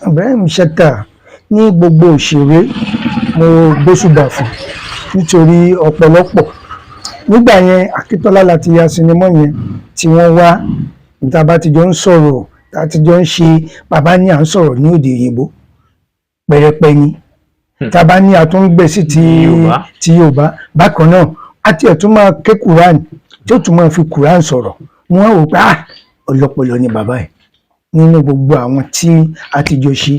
Ibrahim Chatta ní gbogbo òṣèré mo gbóṣùbà fún nítorí ọ̀pọ̀lọpọ̀ nígbà yẹn Akíntọ́lá láti ya sinimá yẹn tí wọ́n wá tá a bá ti jọ ń sọ̀rọ̀ tá a ti jọ ń ṣe bàbá ní à ń sọ̀rọ̀ ní èdè òyìnbó pẹrẹpẹ ni tá a bá ní a tún ń gbé sí ti Yorùbá bákan náà àti ẹ̀ tún máa ké Quran tí ó tún máa fi Quran sọ̀rọ̀ wọ́n wò pé ọlọ́pọlọ ni bàbá ẹ̀ nínú gbogbo àwọn tí a ti jọ ṣe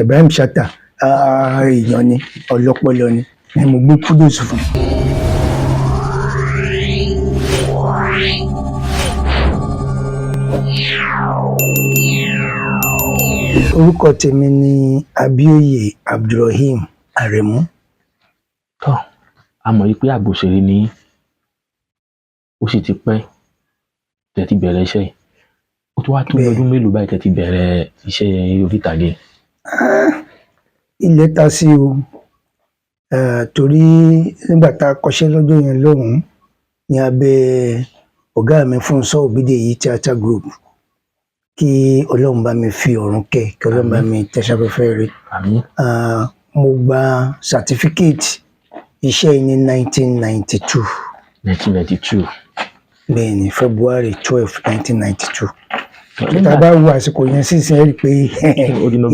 Ibrahim Chatta èèyàn ni ọlọ́pọlọ ni mo gbé kudos fún. Orúkọ tèmi ni Abíóyè Abdulrahim Aremu. Tó a mọ̀ pé àgbòṣèré ni ó sì ti pẹ́ tẹ́ ti bẹ̀rẹ̀ iṣẹ́ yìí ó tó wá tó ọdún mélòó báyìí tẹ́ ti bẹ̀rẹ̀ iṣẹ́ orí ìtàgé? Ilẹ̀ ta sí o torí nígbà tá a kọ́ṣẹ́ lọ́jọ́ yẹn lọ́hùn-ún ní abẹ́ ọ̀gá mi Fúnṣọ́ Òbídèyí Theatre Group kí Ọlọ́run bá mi fi ọ̀run kẹ́ kí Ọlọ́run bá mi tẹ́sáfẹ́fẹ́ rẹ̀. Mo gba certificate iṣẹ́ yìí ní 1992. 1992. Bẹ́ẹ̀ ni February 12, 1992. Tá a bá wo àsìkò yẹn sísìn ẹ́ rí i pé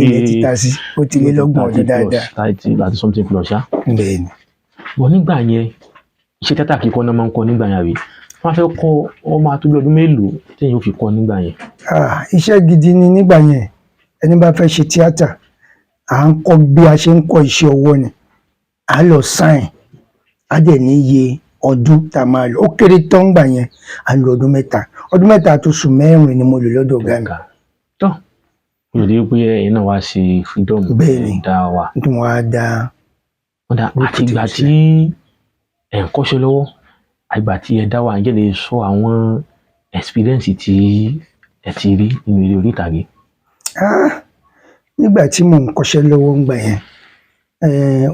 ilẹ̀ ti ta sí ó ti lé lọ́gbọ̀n ọdún dáadáa. láti something plus ṣá. Bẹ́ẹ̀ ni. Bọ̀ nígbà yẹn iṣẹ́ tíátà kíkọ́ náà máa ń kọ́ nígbà yẹn àbí wọ́n fẹ́ kọ́ ọ máa tó bí ọdún mélòó téèyàn ó fi kọ́ nígbà yẹn? Iṣẹ́ gidi ni nígbà yẹn ẹni bá fẹ́ ṣe tíátà à ń kọ́ bí a ṣe ń kọ́ iṣẹ́ ọwọ́ ni à lọ sáìn á dẹ̀ ní iye ọdún tá a máa lò ó kéré tán gbà yẹn à ń lo ọdún mẹ́ta àti oṣù mẹ́rin ni mo lò lọ́dọ̀ ọ̀gá mi. Tó o lè rí pé ẹ̀yin náà wá ṣe freedom dá wa. tí wọ́n á dá. àti ìgbà tí ẹ̀ ń kọ́ṣẹ́ lọ́wọ́ àgbà tí ẹ dá wa ǹjẹ́ lè sọ àwọn experience tí ẹ ti rí nínú eré orí ìtàgé? Nígbà tí mò ń kọ́ṣẹ́ lọ́wọ́ ńgbà yẹn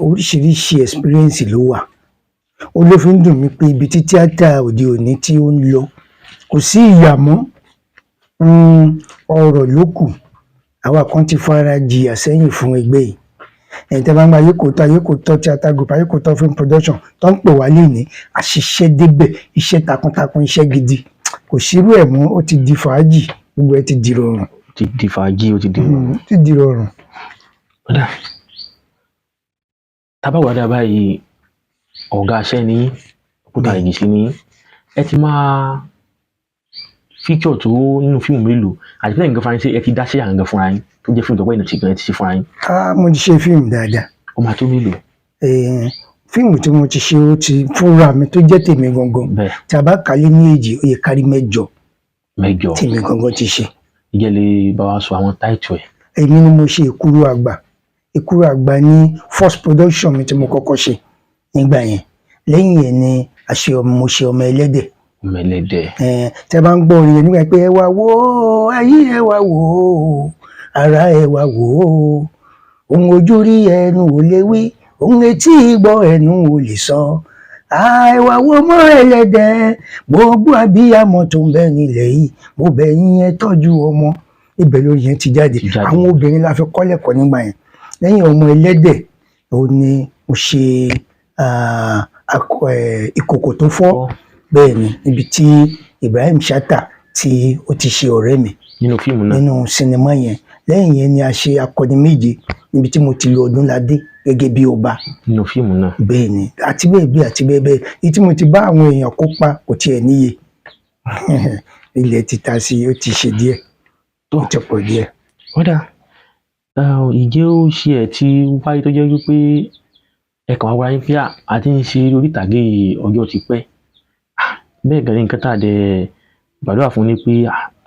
oríṣiríṣi experience ló wà ó ló fi ń dùn mí pé ibi tí tíátà òde òní tí ó ń lọ kò sí ìyà mọ́ ọ̀rọ̀ ló kù àwa kan ti fara jìyà sẹ́yìn fún ẹgbẹ́ yìí tẹ́ bá ń gba Ayékòótọ́ Theatre Group Ayékòótọ́ Film Production tó ń pè wá lénìí àṣìṣe débẹ̀ iṣẹ́ takuntakun iṣẹ́ gidi kò sírú ẹ̀ mọ́ ó ti di fàájì gbogbo ẹ ti di rọrùn. Ti di fàájì ó ti di rọrùn. Ti di rọrùn. Kódà tábàwádà báyìí ọ̀gá aṣẹ́ ní òkúta ìgìsí ní ẹ ti máa fíkọ̀ tó nínú fíìmù mélòó àti pé nǹkan fúnra yín ṣe ẹ ti dá sí àǹgàn fúnra yín tó jẹ́ fíìmù tó pẹ́ ìnàtí gan ẹ ti ṣe fúnra yín? Mo ti ṣe fíìmù dáadáa. Ó máa tó mélòó? Fíìmù tí mo ti ṣe ó ti fúnra mi tó jẹ́ tèmi gangan tí a bá kálé ní èjì ó yẹ kárí mẹ́jọ tèmi gangan ti ṣe. Ìjẹ́ lè bá wa sọ àwọn táìtù ẹ̀? Èmi ni mo ṣe Èkúrú Àgbà ní first production mi tí mo kọ́kọ́ ṣe nígbà yẹn lẹ́yìn yẹn ni mo ṣe Ọmọ Ẹlẹ́dẹ̀. Ọmọ Ẹlẹ́dẹ̀. Tẹ́ bá ń gbọ́ orin yẹn nígbà pé ẹ wá wò ó ayé ẹ wá wò ó ara ẹ wá wò ó ohun ojú rí ẹnu ò lè wí ohun etí gbọ́ ẹnu ò lè sọ ẹ wá wò Ọmọ Ẹlẹ́dẹ̀ gbogbo abiyamọ tó ń bẹ nílẹ̀ yìí mo bẹ̀ yín ẹ tọ́jú ọmọ. Ibẹ̀ lórí yẹn ti jáde àwọn obìnrin la fi kọ́ lẹ́kọ̀ọ́ nígbà yẹn lẹ́yìn Ọmọ Ẹlẹ́dẹ̀ òun ni mo ṣe Ìkòkò tó fọ́. Bẹ́ẹ̀ ni níbi tí Ibrahim Chatta tí ó ti ṣe ọ̀rẹ́ mi nínú fíìmù náà nínú sinimá yẹn lẹ́yìn yẹn ni a ṣe Akọni Méje níbi tí mo ti lo Ọdúnládé gẹ́gẹ́ bí ọba nínú fíìmù náà. Bẹ́ẹ̀ ni àti bẹ́ẹ̀ bẹ́ẹ̀ èyí tí mo ti bá àwọn èèyàn kópa kò tiẹ̀ níye ilẹ̀ ti ta sí ó ti ṣe díẹ̀ ó ti pọ̀ díẹ̀. Kódà ìjẹ́ ó ṣe ẹ̀ tí wáyé tó jẹ́ wípé ẹ kàn wá wáyé pé a ti ń ṣe orí ìtàgé ọjọ́ ti pẹ́ bẹ́ẹ̀ gẹ́gẹ́ nǹkan tá a dẹ̀ gbàdúrà fún ni pé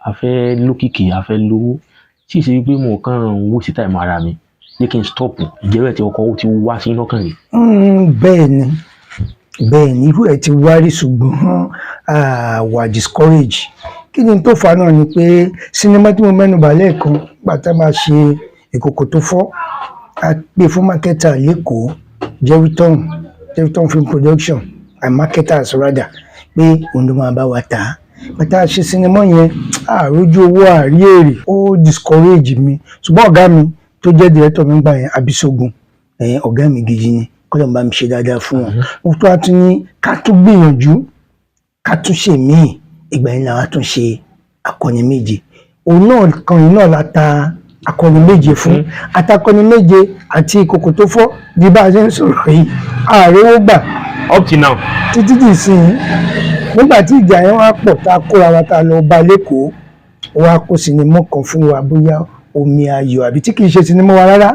a fẹ́ lókìkí a fẹ́ lówó tí ì ṣe wípé mo kàn ń wò sí táìmù ara mi ní kí n stop ìjẹ́rẹ́ tí ọkọ̀ ti wá sí lọ́kàn rẹ̀. Bẹ́ẹ̀ ni irú ẹ̀ ti wá rí ṣùgbọ́n wà discourage kí ni tó fa náà ni pé sinimá tí mo mẹ́nu bà lẹ́ẹ̀kan gbà tá a máa ṣe Ìkòkò tó fọ́ a pè fún mákẹ́tà lẹ́kọ̀ọ́ Jerryton Film Production and marketers rather pé òun ló máa bá wa tà á bàtà ṣe sinimá yẹn àrójú owó àrí èrè ó discourage mi ṣùgbọ́n ọ̀gá mi tó jẹ́ director mi gbà yẹn Abisogun ọ̀gá mi gidi ni kọ́lọ̀ bá mi ṣe dáadáa fún wọn mo tó wá tún ní ká tún gbìyànjú ká tún ṣe míì ìgbà yẹn làwọn tún ṣe Akọni Méje òun náà kan yìí náà la ta Akọni Méje fún Atakọni Méje àti Ìkòkò tó fọ́ bí bá a ṣe ń sọ̀rọ̀ yìí ààrẹ ó gbà up till now títí dì sí i nígbà tí ìjà yẹn wá pọ̀ tá a kóra wa tá a lọ bá lẹ́kọ̀ọ́ wá kó sinimá kan fún wa bóyá Omi Ayọ̀ àbí tí kì í ṣe sinimá wa rárá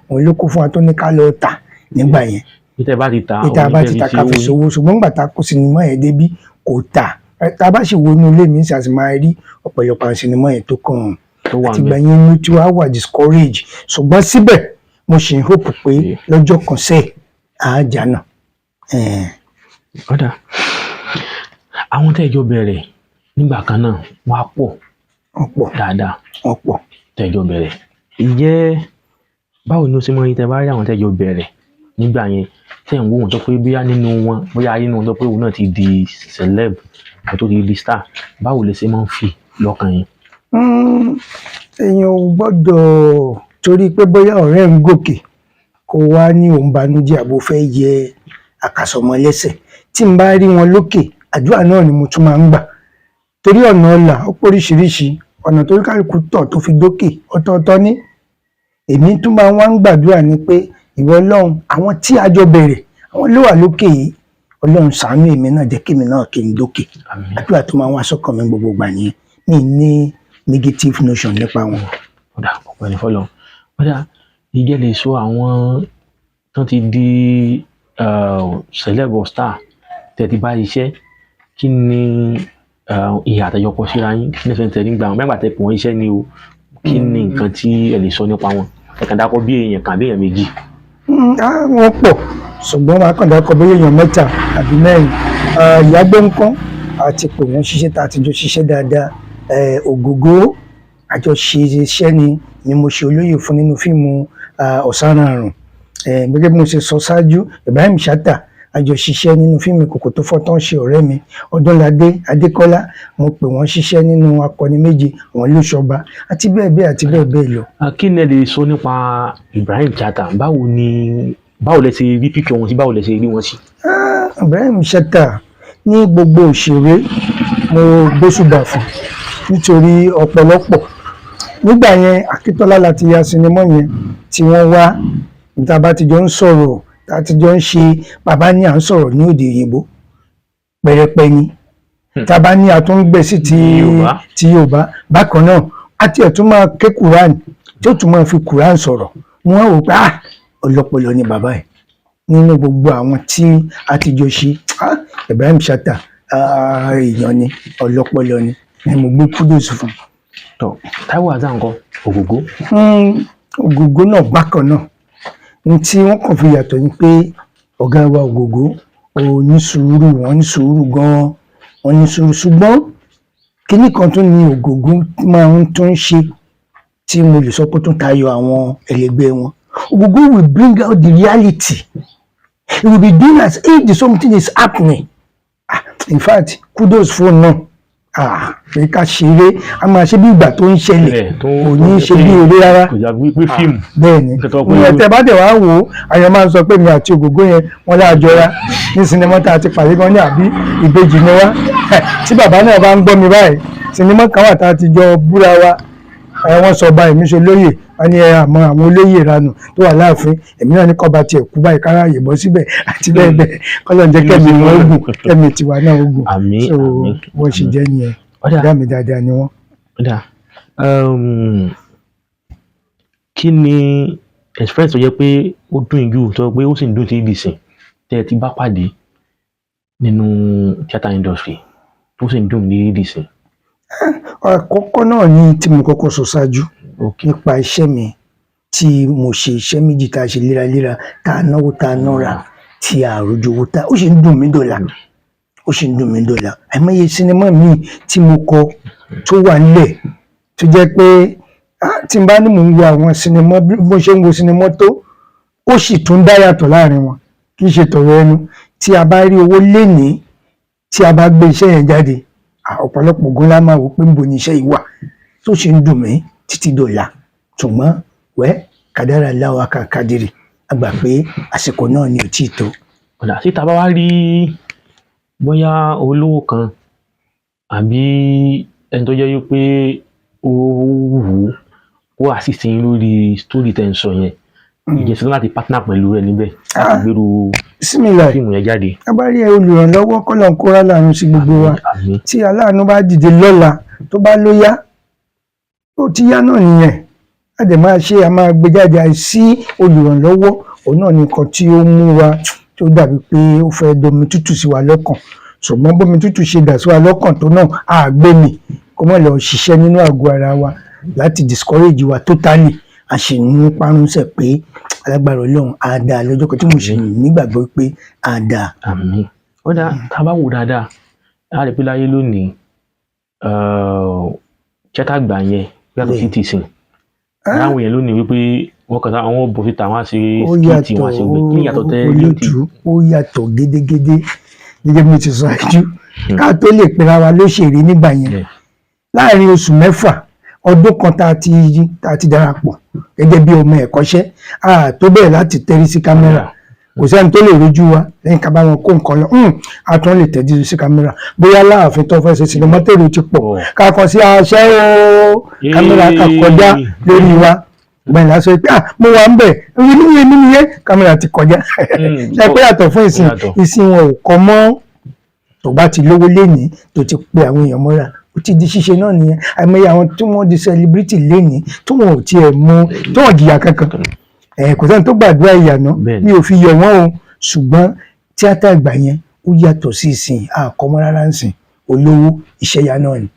òun ló kó fún wa tó ní ká lọ tà nígbà yẹn ìtẹ́ bá ti ta ká fi ṣòwò ṣùgbọ́n nígbà tá a kó sinimá yẹn débí kò tà tá a bá sì wo inú ilé mi ṣe àti máa rí ọ̀pọ̀lọpọ̀ àwọn sinimá yẹn tó kàn àtìgbà yẹn ló tí wàá wà discourage ṣùgbọ́n síbẹ̀ mo ṣì ń hope pé lọ́jọ́ kan sẹ́ẹ̀ àájà náà. ọ̀dà àwọn tẹ́jọ́ bẹ̀rẹ̀ nígbà kan náà wọ́n á pọ̀ dáadáa tẹ́jọ́ bẹ̀rẹ̀ ìjẹ́ báwo ni ó ṣe mọ yín tẹ́ bá rí àwọn tẹ́jọ́ bẹ̀rẹ̀ nígbà yẹn tẹ́ ń wò wọ́n tó pé bóyá nínú wọn bóyá nínú wọn tó pé òun náà ti di celeb tó ti di star báwo lè ṣe máa ń fi lọ́kàn yín. èèyàn ò gbọ́dọ̀ torí pé bóyá ọ̀rẹ́ ń gòkè kó wá ní òun banújẹ́ àbò fẹ́ yẹ àkàsọ̀mọ́ lẹ́sẹ̀ tí n bá rí wọn lókè àdúrà náà ni mo tún máa ń gbà torí ọ̀nà ọ̀la ó póríṣiríṣi ọ̀nà tó kálukú tọ̀ tó fi dókè ọ̀tọ̀ọ̀tọ̀ ní èmi tún máa wá ń gbàdúrà ni pé ìwọ Ọlọ́run àwọn tí a jọ bẹ̀rẹ̀ àwọn ló wà lókè yìí Ọlọ́run ṣàánú èmi náà jẹ́ kémi náà kí n dókè àdúrà tó máa wá sọ́kàn mi gbogbo gbà nìyẹn mi ní negative notion nípa wọn. ọ̀dà ọ̀pọ̀ ẹni fọlọ́ ọ̀dà ìjẹ́ lè sọ àwọn tó ti di celeb or star tẹ̀tí bá iṣẹ́ kí ni ìhà àtẹ̀jọpọ̀ síra yín kí ni ẹ̀sẹ̀ tẹ̀lé gbà wọn mẹ́gbà tẹ̀ pọ̀ iṣẹ́ ni o kí ni nǹkan tí ẹ lè sọ nípa wọn ẹ̀kan dákọ̀ bí èèyàn kan bí èèyàn méjì. wọ́n pọ̀ ṣùgbọ́n máa kàn dákọ̀ bí èèyàn mẹ́ta àbí mẹ́rin Ìyá Gbọ́nkán àti pè wọ́n ṣiṣẹ́ tá a ti jọ ṣiṣẹ́ dáadáa Ògògó àjọṣe iṣẹ́ ni mo ṣe olóyè fún nínú fíìmù Ọ̀sánràrùn gẹ́gẹ́ bí mo ṣe sọ ṣáájú Ibrahim Chatta àjọṣiṣẹ́ nínú fíìmù Ìkòkò tó fọ́ tán ṣe ọ̀rẹ́ mi Ọdúnládé Adékọ́lá mo pè wọ́n ṣiṣẹ́ nínú Akọni Méje àwọn Olúṣọba àti bẹ́ẹ̀ bẹ́ẹ̀ àti bẹ́ẹ̀ bẹ́ẹ̀ lọ. kí ni ẹ lè sọ nípa Ibrahim Chatta báwo lẹ ṣe rí píkì wọn sí báwo lẹ ṣe rí wọn sí. Ibrahim Chatta ní gbogbo òṣèré mo gbóṣùbà fún nítorí ọ̀pọ̀lọpọ̀ nígbà yẹn Akíntọ́lá láti ya sinimá yẹn tí wọ́n wá níta bá ti jọ ń sọ̀rọ̀ láti jọ ń ṣe bàbá ní à ń sọ̀rọ̀ ní òde òyìnbó pẹ̀rẹ̀pẹ̀ ni tàbá ní àtúngbẹ̀ sí ti Yorùbá bákan náà àti ẹ̀tún máa ké Kùránì tí ó tún máa fi Kùránì sọ̀rọ̀ wọ́n wò pé ọlọ́pọlọ ni bàbá ẹ̀ nínú gbogbo àwọn tí a ti jọ ṣe Ibrahim Chatta èèyàn ni ọlọ́pọlọ ni mo gbé kudos fún. Táíwò Hassan ńkọ́ Ògògó. Ògògó náà bákan náà ní tí wọ́n kàn fi yàtọ̀ ni pé ọ̀gá wa Ògògó ò ní sùúrù wọ́n ní sùúrù gan-an wọ́n ní sùúrù ṣùgbọ́n kíní kan tún ní Ògògó máa ń tún ṣe tí mo lè sọ pé tún tayọ àwọn ẹlẹgbẹ́ wọn. Ògògó will bring out the reality. It will be doing as if something is happening. In fact kudos fún náà pé ká ṣeré a máa ṣe bí ìgbà tó ń ṣẹlẹ̀ kò ní ṣe bí eré rárá. bẹ́ẹ̀ ni ìyẹn tẹ́ bá dẹ̀ wá wò ó àyàn máa ń sọ pé mi àti Ògògó yẹn wọ́n láàjọra ní sinimá tá a ti pàdé gan ní àbí ìbejì ni wá tí bàbá náà bá ń gbọ́ mi báyìí sinimá kan wà tá a ti jọ búra wa wọ́n sọ báyìí mi ṣe lóyè wọ́n ní àmọ́ àwọn olóyè ìranù tó wà láàfin èmi náà ní kọ́ba tiẹ̀ kú báyìí kára yìnbọn síbẹ̀ àti bẹ́ẹ̀ bẹ́ẹ̀ kọ́lọ́ ń jẹ́ kẹ́mi wọn ogun kẹ́mi tiwa náà ogun so wọ́n ṣe jẹ́ nìyẹn ọ̀dà mi dáadáa ni wọ́n. kí ni experience tó jẹ́ pé ó dùn jù tó pé ó sì ń dùn tí ibi sìn tẹ́ ẹ ti bá pàdé nínú theatre industry tó sì ń dùn ní ibi sìn. àkọ́kọ́ náà ni tí mo kọ́kọ́ sọ ṣáájú nípa iṣẹ́ mi tí mo ṣe iṣẹ́ méjì tá a ṣe léraléra tá a náwó tá a nára tí a rojú owó tá ó sì ń dùn mí dọ̀là àìmọye sinimá míì tí mo kọ tó wà nílẹ̀ tó jẹ́ pé tí n bá ní mò ń wo àwọn sinimá bí mo ṣe ń wo sinimá tó ó sì tún dá yàtọ̀ láàrin wọn kì í ṣe tọ̀rọ̀ ẹnu tí a bá rí owó lénìí tí a bá gbé iṣẹ́ yẹn jáde ọ̀pọ̀lọpọ̀ gan la máa wò pé níbo ni iṣẹ́ yìí wà tó ṣe ń dùn mí títí dọ̀la, ṣùgbọ́n kádàrá Allahu kádìrì a gbà pé àsìkò náà ni ò tí ì tó. ọ̀dà tí ta bá wá rí bóyá olówó kan àbí ẹni tó jẹ́ wípé ó wù ú kó assist yín lórí story tẹ́ ń sọ yẹn, ìjẹ́ sí láti partner pẹ̀lú ẹ níbẹ̀ láti gbèrú fíìmù yẹn jáde. a bá rí olùrànlọ́wọ́ kọ́lọ̀ kó rá láàánú sí gbogbo wa, tí aláàánú bá dìde lọ́la tó bá ló yá ó ti yá náà nìyẹn, a dẹ̀ máa ṣe, a máa gbé jáde. àìsí olùrànlọ́wọ́ òun náà ni nǹkan tí ó mú wa tó dàbí pé ó fẹ́ domi tútù sí wa lọ́kàn, ṣùgbọ́n bómi tútù ṣe dà sí wa lọ́kàn tó náà àgbẹ̀mí kó mọ̀ lọ ṣiṣẹ́ nínú àgọ́ ara wa láti discourage wa totally. a sì ń parúnṣẹ́ pé alágbára Ọlọ́run á dáa lọ́jọ́ kan, tí mo sì nígbàgbọ́ pé á dáa. àmín. ó dá tá a bá wò dáadáa a rí pé láyé lónìí tíátà gbà yẹn yàtọ̀ sí ti sìn. láwọn èèyàn lónìí wípé wọ́n kàn àwọn bò síta wọ́n á ṣe skiti wọ́n á ṣe gbé kí yàtọ̀ tẹ́ olóòtú ó yàtọ̀ gédégédé gẹ́gẹ́ bí mo ti sọ àjú ká tó lè pera wa lóṣèré nígbà yẹn. láàrin oṣù mẹ́fà ọdún kan tá a ti darapọ̀ gẹ́gẹ́ bí ọmọ ẹ̀kọ́ṣẹ́ tó bẹ̀rẹ̀ láti tẹ́rí sí kámẹ́rà, kò sẹ́ni tó lè rojú wa lẹ́yìn ká bá wọn kó nǹkan lọ a tún lè tẹ́jú sí kámẹ́rà. bóyá láàfin tó fẹ́ ṣe sinimá tèrò ti pọ̀ ká kàn sí aṣẹ́ o kámẹ́rà ká kọjá lórí wa gbẹ̀yìn lásán pé mo wà ń bẹ̀ nínú nìyẹn kámẹ́rà ti kọjá. ṣe pé yàtọ̀ fún ìsìn wọn ò kọ́ mọ́, tó bá ti lówó lénìí tó ti pe àwọn èèyàn mọ́ra ó ti di ṣíṣe náà nìyẹn. àìmọye àwọn tí wọ́n di celebrity lénìí tí wọn ò tiẹ̀ mú tí wọ́n jìyà kankan, kò sẹ́ni tó gbàdúrà ìyànà mi ò fi yọ wọ́n o, ṣùgbọ́n tíátà ìgbà yẹn ó yàtọ̀ sí ìsìn àkọ́mọ́ rárá ń sìn. olówó iṣẹ́ ya náà ni,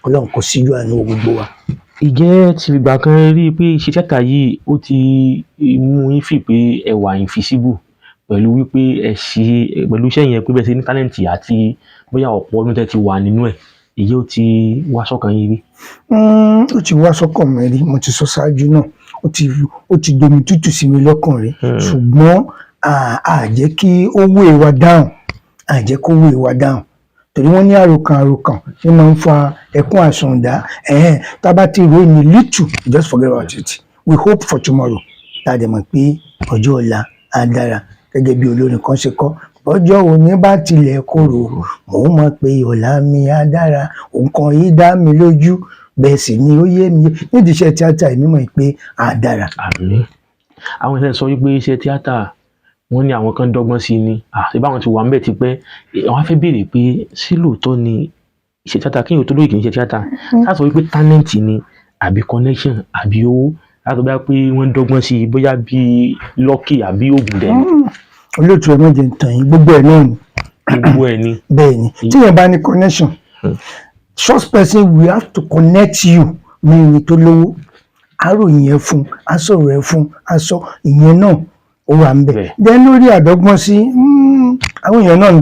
Ọlọ́run kò síjú àánú gbogbo wa. ìjẹ́ ti ìgbà kan rí i pé iṣẹ́ tíátà yìí ó ti mú yín fi pé ẹ wà invisible pẹ̀lú wípé ẹ ṣe pẹ̀lú iṣẹ́ yẹn pé bẹ́ẹ̀ ṣe ní tálẹ̀ǹtì àti bóyá ọ̀pọ̀ ọdún tẹ́ ti wà nínú ẹ̀, èyí ó ti wá sọ́kàn yín rí? ó ti wá sọ́kàn mi rí, mo ti sọ ṣáájú náà, ó ti domi tútù sí mi lọ́kàn rí, ṣùgbọ́n a jẹ́ kí ó wé wa dáhùn, torí wọ́n ní àròkàn ní máa ń fa ẹkún àsundá. tá a bá ti rò ní little, just forget about it, we hope for tomorrow. tá a dẹ̀ mọ̀ pé ọjọ́ ọ̀la á dára, gẹ́gẹ́ bí olórin kan ṣe kọ́, ọjọ́ òní bá tilẹ̀ korò mò ń mọ̀ pé ọ̀la mi á dára, nǹkan yìí dá mi lójú, bẹ́ẹ̀ sì ni ó yé mi nídìí iṣẹ́ tíátà èmi mọ̀ pé á dára. àmín. àwọn ìṣẹ̀lẹ̀ sọ wípé iṣẹ́ tíátà wọ́n ní àwọn kan dọ́gbọ́n sí ni, ṣé báwọn ti wà ń bẹ̀ ti pẹ́, àwọn á fẹ́ béèrè pé sí lóòótọ́ ni iṣẹ́ tíátà kí n ò tó lóye kì í ṣe tíátà, ká sọ wípé talent ni àbí connection àbí owó, láti bá pé wọ́n dọ́gbọ́n sí bóyá bíi lucky àbí oògùn dẹ̀ ni. olóòtú ẹ méje ń tàn yín, gbogbo ẹ náà ni. gbogbo ẹ ni. bẹ́ẹ̀ ni tí yẹn bá ní connection, first person we have to connect you ní ẹni tó lówó, àròyìn ẹ fún, àsọ̀rọ̀ ẹ fún, àsọ ìyẹn náà ó wà ń bẹ̀. then lórí àdọ́gbọ́n sí, àwọn èèyàn náà ń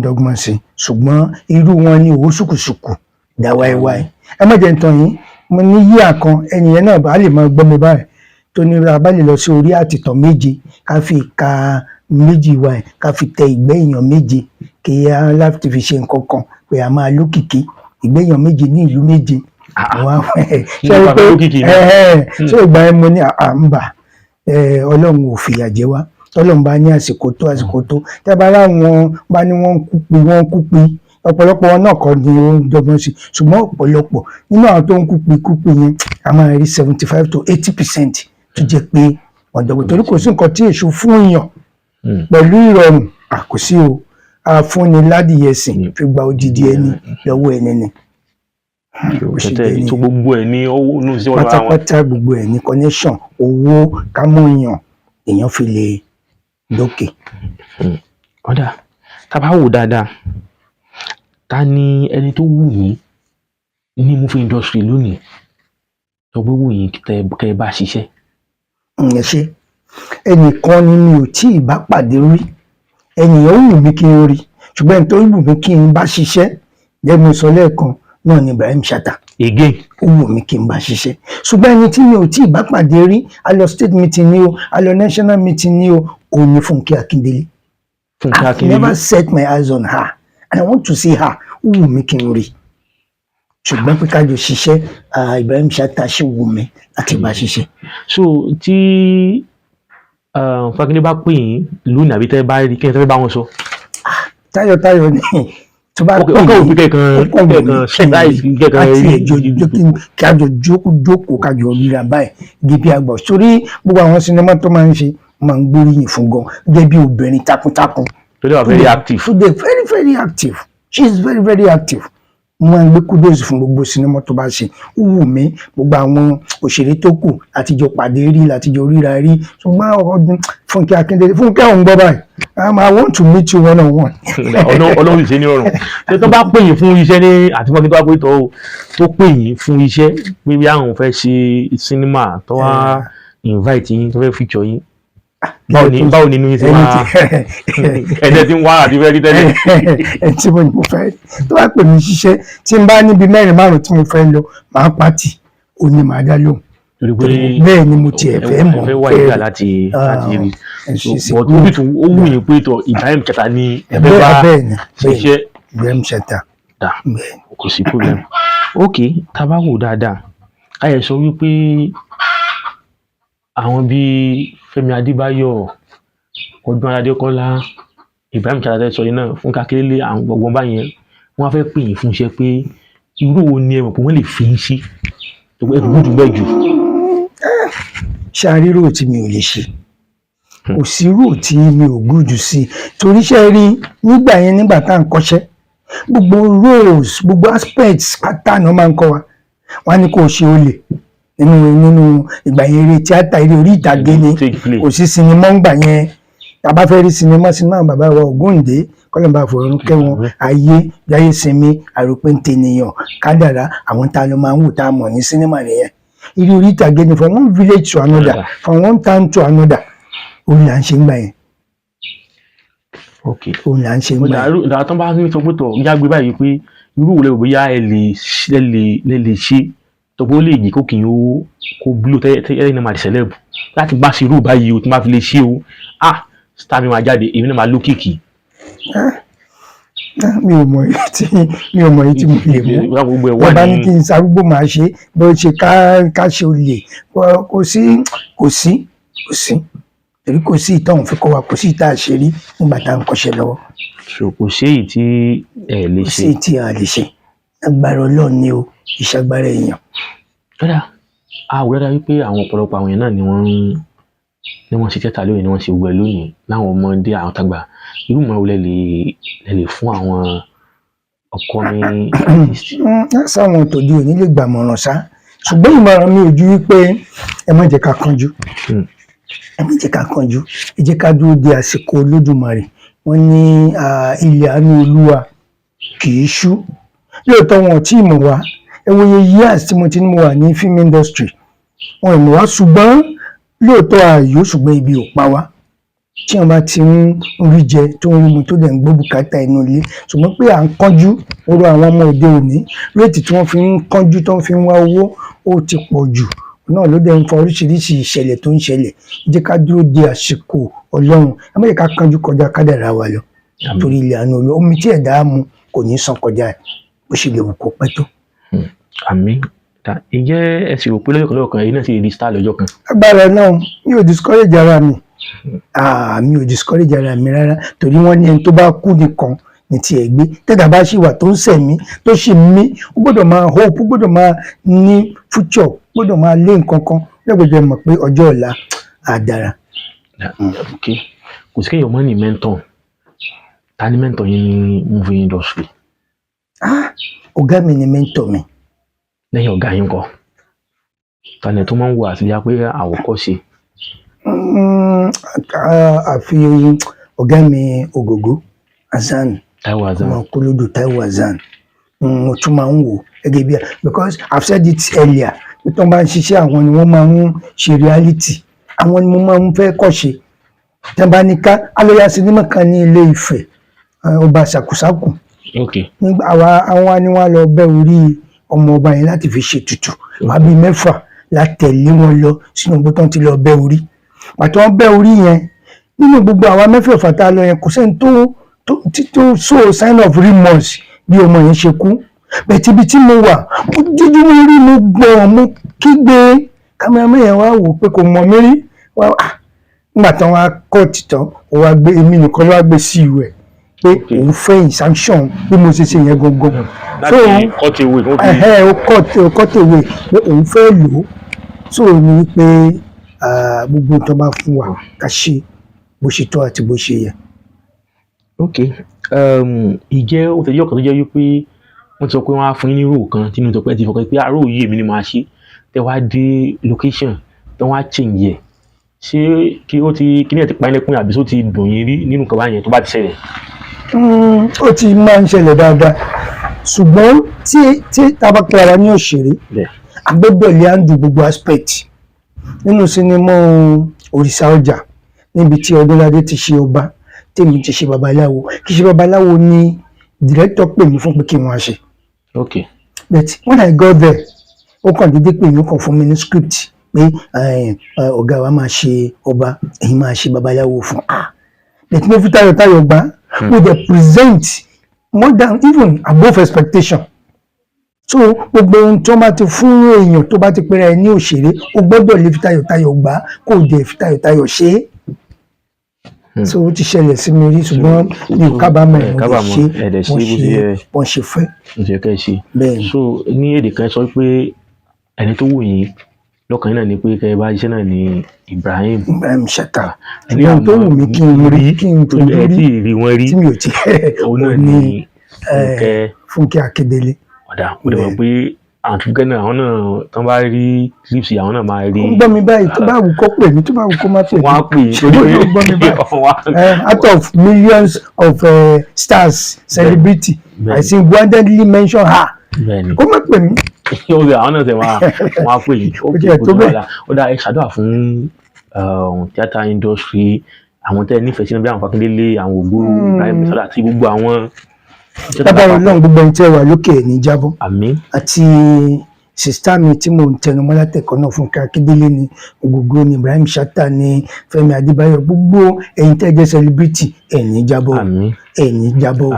dọ́gbọ́n sí, ṣùgbọ́n irú wọn ni òwò ṣùkùṣùkù dá wáíwáí. ẹ má jẹ́ ń tàn yín, mo ní yíyà kan ẹnìyẹn náà bá lè máa gbọ́ mi báyìí tó ní ra bá lè lọ sí orí àtìtàn méje ká fi ìka méjì wa ẹ̀ ká fi tẹ ìgbẹ́ èèyàn méje kí á láti fi ṣe nǹkan kan pé a máa lókìkí ìgbẹ́ èèyàn méje ní ìlú méje. ṣé ìgbà yẹn mo ní àǹbà Ọlọ́run ò fìyà jẹ wá, tọ́lọ́run bá ní àsìkò tó tẹ́ bá láwọn bá ní wọ́n kú pi ọ̀pọ̀lọpọ̀ wọn náà kọ́ ni ó ń dọ́gbọ́n sí, ṣùgbọ́n ọ̀pọ̀lọpọ̀ nínú àwọn tó ń kú pi yẹn a máa rí 75 to 80% tó jẹ́ pé wọ́n dọ́gbọ́n, torí kò sí nǹkan tí èṣù fún èèyàn pẹ̀lú ìrọ̀rùn, kò sí o, àfúnni ládìyẹsìn fi gba odidi ẹni lọ́wọ́ ẹni ni. tó gbogbo ẹ̀ ní owó ní sí ọ̀dọ̀ àwọn pátápátá, gbogbo ẹ̀ ní connection, owó kámọ́yàn èèyàn fi lè dókè. ọ̀dà tá a bá wò dáadáa, ta ni ẹni tó wù yín ní movie industry lónìí tó gbé wù yín kẹ́ ẹ bá ṣiṣẹ́? ẹ ṣe ẹnìkan ni mi ò tí ì bá pàdé rí, ènìyàn wù mí kí n rí, ṣùgbọ́n ẹni tó wù mí kí n bá ṣiṣẹ́ jẹ́ mi sọ lẹ́ẹ̀kan náà ni Ibrahim Chatta. again ó wù mí kí n bá ṣiṣẹ́, ṣùgbọ́n ẹni tí mi ò tí ì bá pàdé rí, a lọ state meeting ni o, a lọ national meeting ni o, òun ni Fúnkẹ́ Akíndélé. I've never set my eyes on her. and I want to see her ó wù mí kí n rí ṣùgbọ́n pé ká jọ ṣiṣẹ́ Ibrahim Chatta ṣì wù mí láti bá ṣiṣẹ́. so tí Fákindé bá pè yín lónìí àbí tẹ́ bá rí kí ẹ tẹ́ bá wọn sọ. Táyọ̀táyọ̀ ni tó bá pè mí òbí kẹ̀kan ṣẹ́dáìsì kẹ̀kan kí a jọ jókòó ká jọ ríra báyìí gẹ́gẹ́ bí àgbà sórí gbogbo àwọn sinimá tó máa ń ṣe máa ń gbóríyìn fún gan gẹ́gẹ́ bí obìnrin takuntakun. tó dé wà very active. today very very active she is very very active. Mo máa ń gbé kudos fún gbogbo sinimá tó bá ṣe ó wù mí gbogbo àwọn òṣèré tó kù látijọ́ pàdé rí látijọ́ ríra rí ṣùgbọ́n ọdún Fúnkẹ́ Akíndélé Fúnkẹ́ àwọn gbọ́ báyìí I want to meet you one on one. Ọlọ́run ìṣe ní ọ̀run ṣé tó bá pè yín fún iṣẹ́ ní àti Fákindé tó bá pè tó pè yín fún iṣẹ́ pé bí àwọn fẹ́ ṣe sinimá tó wá invite yín tó fẹ́ feature yín báwo nínú yín ṣe máa ẹ̀jẹ̀ tí ń wá àti fẹ́ rí tẹ́lẹ̀. ẹ tí mo fẹ́ tó bá pè mí ṣiṣẹ́ tí n bá níbi 4-5 tí mo fẹ́ lọ màá pàtì òní màá dá lóhùn bẹ́ẹ̀ ni mo tiẹ̀ fẹ́ mọ̀ ẹ fẹ́ wá ìgbà láti rí but ó bí tún ó wù yín pé tọ Ibrahim Chatta ní ẹ̀fẹ́ bá ṣiṣẹ́ Ibrahim Chatta kò sí problem. ok tá a bá wò dáadáa a yẹ sọ wípé àwọn bíi Fẹ́mi Adébáyọ̀ Ọdún Adékọ́lá Ibrahim Chatta sọ yìí náà Fúnkẹ́ Akíndélé àwọn gbọ̀ngbọ̀n báyẹn wọ́n á fẹ́ pè yín fún iṣẹ́ pé irú wo ni ẹ mọ̀ pé wọ́n lè fi ń ṣe ẹ̀kú gbọ́dọ̀ bẹ́ẹ̀ jù. ṣàrírò tí mi ò lè ṣe kò sí rò tí mi ò gùdù sí torí ṣe rí nígbà tá à ń kọ́ṣẹ́ gbogbo roles gbogbo aspects pátá náà máa ń kọ́ wa wọ́n á ní kó o ṣe olè nínú ìgbà yẹn eré tíátà eré orí ìtàgé ni kò sí sinimá ń gbà yẹn tàbá fẹ́ rí sinimá bàbá wa Ògúndé kọ́lọ́mbà fọ̀rọ̀ kẹ́wọn ayé jáyé sinmi àròpéntènìyàn kádàrá àwọn tá a lọ máa ń wò tá a mọ̀ ní sinimá nìyẹn eré orí ìtàgé ni from one village to another from one town to another òun là ń ṣe ń gbà yẹn. òun là ń ṣe ń gbà yẹn. ìdàgbà tó bá ní sọ pé tọ̀ yá gbé báyìí pé irú òun lè bóyá ẹ lè ṣe tọ́pọ̀ ó lè yí kó kì í kó búlò tẹ́lẹ̀ náà máa di sẹ́lẹ̀bù láti bá ṣe irú báyìí o tí máa fi lè ṣe o star mi máa jáde èmi náà máa lókìkì. mi ò mọ èyí tí mo lè mú wọ́n bá ní kí n sarúgbó máa ṣe bó ṣe ká ṣe olè kò sí torí kò sí ìtàn òfin kọ́ wa kò sí ìta àṣírí nígbà tá à ń kọ́ṣẹ́ lọ́wọ́. kò sí èyí tí ẹ lè ṣe. kò sí èyí tí a lè ṣe agbára Ọlọ́run ni o ìṣàgbára èèyàn. àwòrán wípé àwọn ọ̀pọ̀lọpọ̀ àwọn èèyàn náà ni wọ́n ṣe tẹ́tà lónìí ni wọ́n ṣe wẹ̀ lónìí láwọn ọmọdé àwọn tàgbà irú mọ̀ wọlé lè fún àwọn ọkọ mi. sáwọn tòde òní lè gbàmọ̀ràn sá ṣùgbọ́n ìmọ̀ràn mi ò ju wípé ẹ má jẹ́ ká kánjú ẹ jẹ́ ká dúró de àsìkò Olódùmarè wọ́n ní ilẹ̀ àánú Olúwa kì í ṣú lóòótọ́ wọn ò tí ì mọ̀ wá ẹ wo iye years tí mo ti ní mo wà ní film industry wọn ò mọ̀ wá ṣùgbọ́n lóòótọ́ ààyò ṣùgbọ́n ibi ò pa wá tí wọn bá ti ń rí jẹ tó ń rí mu tó dẹ̀ ń gbọ́ bùkátà inú ilé ṣùgbọ́n pé à ń kánjú oró àwọn ọmọ òde òní réètì tí wọ́n fi ń kánjú tó ń fi ń wá owó ó ti pọ̀ jù náà ló dẹ̀ ń fa oríṣiríṣi ìṣẹ̀lẹ̀ tó ń ṣẹlẹ̀ jẹ́ ká dúró de àsìkò Ọlọ́run ẹ má jẹ́ ká kánjú kọjá kádàrá wa lọ torí ilẹ̀ àánú Olúwa omi tí ẹ̀dá mu kò ní sàn kọjá ẹ̀ bó ṣe lè wù kó pẹ́ tó. àmín ìjẹ́ ẹ sì rò pé lọ́jọ́ kan yìí náà sì di star lọ́jọ́ kan. agbára náà mi ò discourage ara mi mi ò discourage ara mi rárá torí wọ́n ní ẹni tó bá kú nìkan ní tiẹ̀ gbé tẹ́tà bá ṣì wà tó ń sẹ̀mí tó ṣì mí ó gbọ́dọ̀ máa hope ó gbọ́dọ̀ máa ní future ó gbọ́dọ̀ máa lé nǹkan kan lẹ́gbẹ̀ẹ́ mọ̀ pé ọjọ́ ọ̀la á dára. kò sí kéèyàn mọ́ ní mentor ta ni mentor yín ní movie industry. ọ̀gá mi ni mentor mi. lẹ́yìn ọ̀gá yín kọ́ tani tó máa ń wo àtijọ́ pé àwòkọ́ṣe. àfi ọ̀gá mi Ògògó Hassan Taiwo Hassan ọmọ Kúlódù Taiwo Hassan mo tún máa ń wò gẹ́gẹ́ bí because I've said it earlier bí tó bá ń ṣiṣẹ́ àwọn ni wọ́n máa ń ṣe reality àwọn ni mo máa ń fẹ́ kọ́ ṣe tí wọ́n bá ní ká alóyà sinimá kan ní Ilé Ifẹ̀ ọba ṣàkùṣàkù nígbà àwọn ni wọ́n lọ bẹ́ orí ọmọ ọba yẹn láti fi ṣètùtù wá bíi 6 látẹ̀lé wọn lọ sínú igbó tán ti lọ bẹ́ orí pàtó wọn bẹ́ orí yẹn nínú gbogbo àwa 6 tá a lọ yẹn kò sẹ́ni tó show sign of remorse bí ọmọ yẹn ṣe kú bẹ́ẹ̀ ibi tí mo wà mo díjú mo rí mo gbọ̀n mo kígbe kámẹ́rámẹ́ yẹn wá wò pé kò mọ̀ mí rí nígbà tán wá kọ́ọ̀tì tán ó wá gbé èmi nìkan ló wá gbé sí ìwẹ̀ pé òun fẹ́ sanction bí mo ṣe ṣe yẹn gangan so ó kọ́ọ̀tì pé òun fẹ́ lò ó so ní pé gbogbo nǹkan bá fún wa ká ṣe bó ṣe tọ́ àti bó ṣe yẹ. ok ìjẹ́ ó tẹ̀lé ọ̀kan tó jẹ́ wípé wọ́n ti sọ pé wọ́n á fún yín ní rò kan tí inú ìtọ́pẹ́ ti fọkàn pé àárò yìí èmi ni màá ṣe tẹ́ wá dé location tẹ́ wọ́n á change yẹ ṣé kí ní ẹ̀ ti pa ẹ́ lẹ́kùn àbí tó ti dùn yín rí nínú nǹkan báyẹn tó bá ti ṣẹlẹ̀. ó ti máa ń ṣẹlẹ̀ dáadáa ṣùgbọ́n tí tabakara ní òṣèré agbẹ́bẹ̀lẹ̀ àǹdù gbogbo aspect nínú sinimá òrìṣà ọjà níbi tí Ọdúnládé ti ṣe ọba tèmi ti ṣe babaláwo kì í ṣe babaláwo ni director pè mí fún pé kí wọ́n á ṣe. okay. but when I got there ó kàn déédéé pè mí kàn fún mi ní script pé ọ̀gá wa máa ṣe ọba èyí máa ṣe babaláwo fún but mo fi tayọ̀tayọ̀ gbà mo dey present more than even above expectation so gbogbo ohun tó bá ti fún èèyàn tó bá ti pera ẹ ní òṣèré o gbọ́dọ̀ lè fi tayọ̀tayọ̀ gbà kó o dẹ̀ fi tayọ̀tayọ̀ ṣe é so ó ti ṣẹlẹ̀ sí mi rí ṣùgbọ́n mi ò kábàámọ̀ wọ́n ṣe fẹ́. bẹ́ẹ̀ so ní èdè kan sọ pé ẹni tó wù yín lọ́kàn yín náà ni pé kẹ́ ẹ bá iṣẹ́ náà ní Ibrahim Chatta ẹni tó wù mí kí n rí tí rí wọ́n rí tí mi ò ti òun náà ní Fúnkẹ́ Akíndélé. ọ̀dà ó lè mọ̀ pé àtúnkẹ́ náà àwọn náà tán bá rí clips àwọn náà máa rí. ó ń gbọ́ mi báyìí tó bá wù kó pè mí tó bá wù kó má pè mí. wọ́n á pè é torí pé ó gbọ́ mi báyìí out of millions of stars celebrity I single-handedly mention her kó má pè mí. àwọn náà tẹ̀ wọ́n á pè yín ó dá ẹ ṣàdúrà fún theatre industry àwọn tẹ́ nífẹ̀ẹ́ sínú bí àwọn Fákindélé àwọn Ògo Ibrahim Chatta àti gbogbo àwọn. lábàárọ̀ náà gbogbo ẹni tẹ́ wà lókè ní jábọ́ àmín àti sista mi tí mo ń tẹnumọ́ látẹ̀kọ́ náà Fúnkẹ́ Akíndélé ni Ògògó ni Ibrahim Chatta ni Fẹ́mi Adébáyọ̀ gbogbo ẹ̀yin tẹ́ jẹ́ celebrity ẹ̀yin jábọ́ ẹ̀yin jábọ́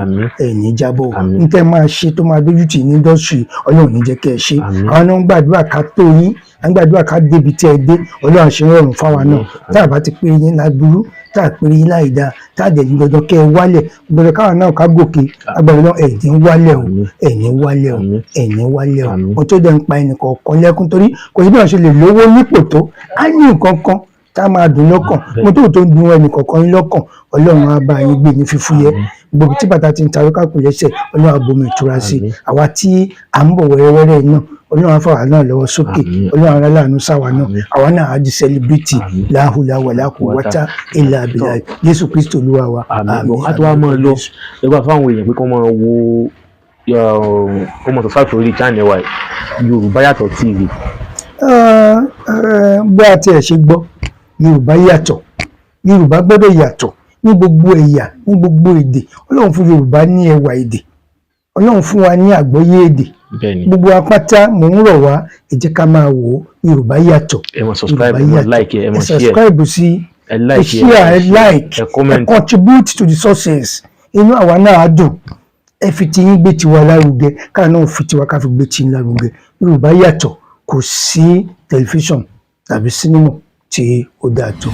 ẹ̀yin jábọ́ n tẹ́ máa ṣe tó máa dójú tì ní industry Ọlọ́run ní jẹ́ kẹ́ ẹ ṣe àwọn náà ń gbàdúrà ká tó yín à ń gbàdúrà ká débi tí ẹ dé Ọlọ́run ṣe rọrùn fáwa náà tá a bá ti pé yín lágbúrú tá a pé yín láì dáa tá a dẹ̀ ní dandan kẹ́ ẹ wálẹ̀ gbọdọ̀ káwọn náà ká gòkè agbára náà ẹ̀yin wálẹ̀ o ẹ̀yin wálẹ̀ o ẹ̀yin wálẹ̀ o ohun tó dẹ̀ ń pa ẹnìkan kan lẹ́kún torí kò sí bí wọ́n ṣe lè lówó nípò tó á ní nǹkan kan tá a máa dùn lọ́kàn mo tó ń dùn ẹnìkan kan lọ́kàn Ọlọ́run á bá yín gbé ní fífúyẹ́ gbogbo tí bàtà ti ń tarí kákò lẹ́sẹ̀ Ọlọ́run á bomi ìtura sí àwa tí à ń bọ̀ wẹ́rẹ́wẹ́rẹ́ náà Ọlọ́run á fà wá náà lọ́wọ́ sókè Ọlọ́run á láàánú sáwa náà àwa náà á di celebrity la hawla wala quwwata illa billah Jésù Kristo Olúwa wa. a tó wá máa lọ ẹgbẹ́ fáwọn èèyàn pé kọ́ máa wo kọ́ máa subscribe sórí channel wa Yorùbá Yàtọ̀ TV. bó a tiẹ̀ ṣe gbọ́ Yorùbá yàtọ̀ Yorùbá gbọ́dọ̀ yàtọ̀ ní gbogbo ẹ̀yà ní gbogbo èdè Ọlọ́run fún Yorùbá ní ẹwà èdè Ọlọ́run fún wa ní àgbọ́yé èdè gbogbo apáta mò ń rọ̀ wá ẹ jẹ́ ká máa wò ó Yorùbá yàtọ̀ ẹ máa subscribe ẹ máa like ẹ máa share subscribe sí ẹ share ẹ like ẹ contribute to the success inú àwa náà á dùn ẹ fi ti yín gbé tiwa lárugẹ káà náà fi tiwa ká fi gbé ti yín lárugẹ Yorùbá yàtọ̀ kò sí tẹlifíṣàn tàbí sinimá tí ó dáa tó.